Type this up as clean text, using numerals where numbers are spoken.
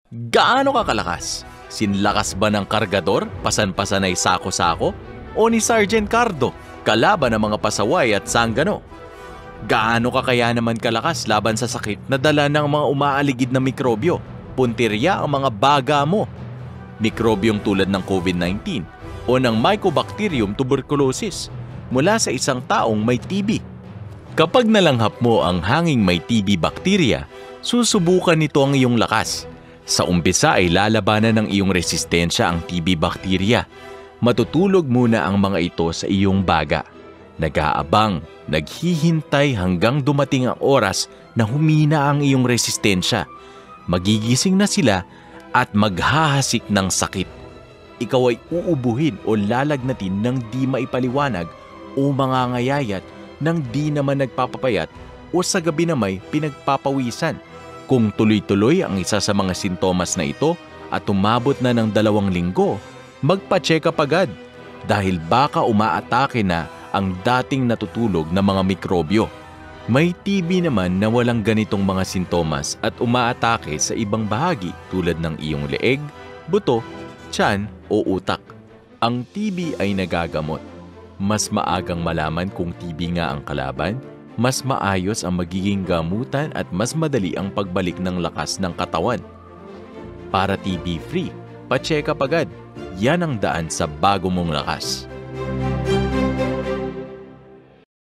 Gaano ka kalakas? Sinlakas ba ng kargador, pasan-pasanay sako-sako? O ni Sergeant Cardo, kalaban ng mga pasaway at sanggano? Gaano ka kaya naman kalakas laban sa sakit na dala ng mga umaaligid na mikrobyo? Puntirya ang mga baga mo. Mikrobyong tulad ng COVID-19 o ng Mycobacterium tuberculosis mula sa isang taong may TB. Kapag nalanghap mo ang hanging may TB bacteria, susubukan nito ang iyong lakas. Sa umpisa ay lalabanan ng iyong resistensya ang TB bacteria. Matutulog muna ang mga ito sa iyong baga. Nag-aabang, naghihintay hanggang dumating ang oras na humina ang iyong resistensya. Magigising na sila at maghahasik ng sakit. Ikaw ay uubuhin o lalagnatin ng di maipaliwanag o mangangayayat ng di naman nagpapapayat o sa gabi na may pinagpapawisan. Kung tuloy-tuloy ang isa sa mga sintomas na ito at umabot na ng 2 linggo, magpa-check up agad dahil baka umaatake na ang dating natutulog na mga mikrobyo. May TB naman na walang ganitong mga sintomas at umaatake sa ibang bahagi tulad ng iyong leeg, buto, tiyan o utak. Ang TB ay nagagamot. Mas maagang malaman kung TB nga ang kalaban, mas maayos ang magiging gamutan at mas madali ang pagbalik ng lakas ng katawan. Para TB-free, pa-check up agad. Yan ang daan sa bago mong lakas.